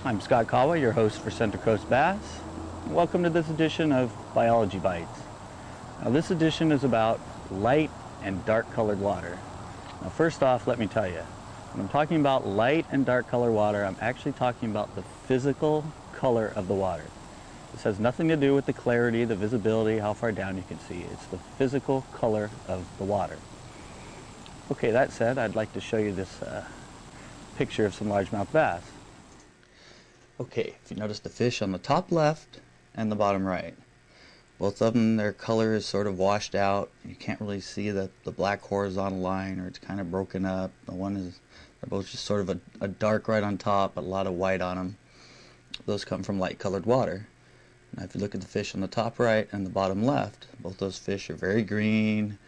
I'm Scott Kawa, your host for Central Coast Bass. Welcome to this edition of Biology Bites. Now this edition is about light and dark colored water. Now first off, let me tell you, when I'm talking about light and dark colored water, I'm actually talking about the physical color of the water. This has nothing to do with the clarity, the visibility, how far down you can see. It's the physical color of the water. Okay, that said, I'd like to show you this picture of some largemouth bass. Okay, if you notice the fish on the top left and the bottom right, both of them, their color is sort of washed out. You can't really see the black horizontal line, or it's kind of broken up. They're both just sort of a dark right on top, but a lot of white on them. Those come from light colored water. Now if you look at the fish on the top right and the bottom left, both those fish are very green,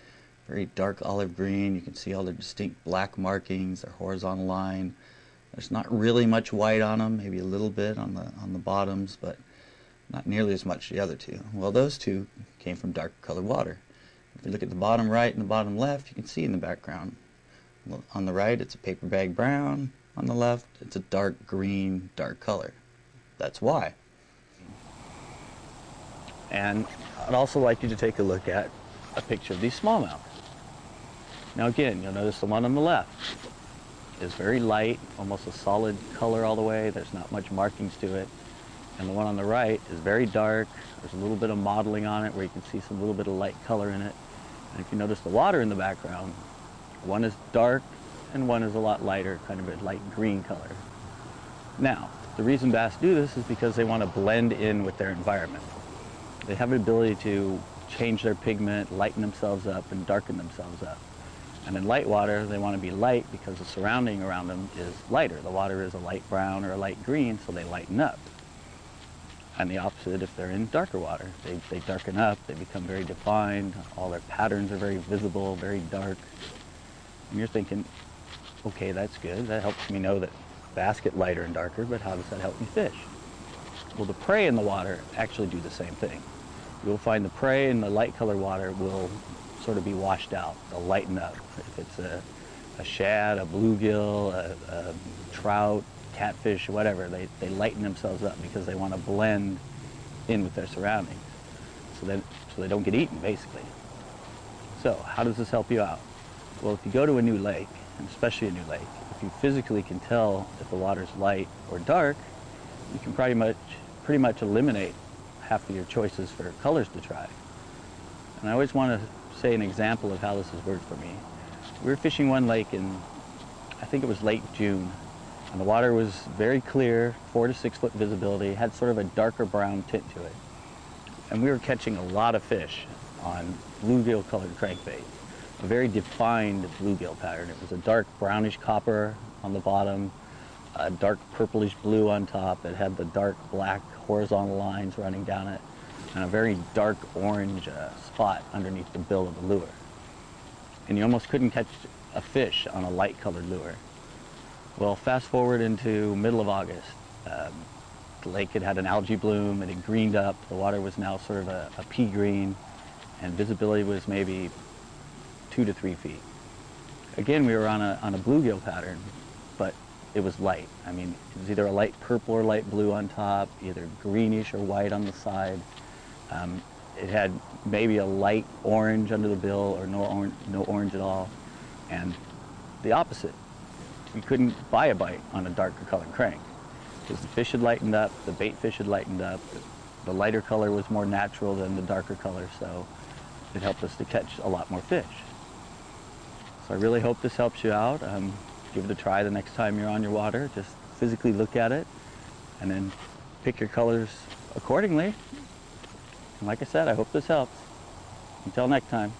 very dark olive green. You can see all the distinct black markings, their horizontal line. There's not really much white on them, maybe a little bit on the bottoms, but not nearly as much the other two. Well, those two came from dark colored water. If you look at the bottom right and the bottom left, you can see in the background. On the right, it's a paper bag brown. On the left, it's a dark green, dark color. That's why. And I'd also like you to take a look at a picture of these smallmouth. Now again, you'll notice the one on the left is very light, almost a solid color all the way. There's not much markings to it. And the one on the right is very dark. There's a little bit of modeling on it where you can see some little bit of light color in it. And if you notice the water in the background, one is dark and one is a lot lighter, kind of a light green color. Now, the reason bass do this is because they want to blend in with their environment. They have the ability to change their pigment, lighten themselves up, and darken themselves up. And in light water, they want to be light because the surrounding around them is lighter. The water is a light brown or a light green, so they lighten up. And the opposite if they're in darker water. They darken up, they become very defined, all their patterns are very visible, very dark. And you're thinking, okay, that's good. That helps me know that bass get lighter and darker, but how does that help me fish? Well, the prey in the water actually do the same thing. You'll find the prey in the light colored water will sort of be washed out. They'll lighten up. If it's a shad, a bluegill, a trout, catfish, whatever, they lighten themselves up because they want to blend in with their surroundings. So they don't get eaten, basically. So how does this help you out? Well, if you go to a new lake, and especially a new lake, if you physically can tell if the water's light or dark, you can pretty much eliminate half of your choices for colors to try. And I always want to say an example of how this has worked for me. We were fishing one lake in, I think it was late June, and the water was very clear, 4 to 6 foot visibility, had sort of a darker brown tint to it. And we were catching a lot of fish on bluegill colored crankbait, a very defined bluegill pattern. It was a dark brownish copper on the bottom, a dark purplish blue on top that had the dark black horizontal lines running down it, and a very dark orange spot underneath the bill of the lure. And you almost couldn't catch a fish on a light colored lure. Well, fast forward into middle of August. The lake had an algae bloom, it had greened up, the water was now sort of a pea green, and visibility was maybe 2 to 3 feet. Again, we were on a bluegill pattern, but it was light. I mean, it was either a light purple or light blue on top, either greenish or white on the side. It had maybe a light orange under the bill or no orange at all. And the opposite. You couldn't buy a bite on a darker colored crank because the fish had lightened up, the bait fish had lightened up, the lighter color was more natural than the darker color, so it helped us to catch a lot more fish. So I really hope this helps you out. Give it a try the next time you're on your water. Just physically look at it and then pick your colors accordingly. And like I said, I hope this helps. Until next time.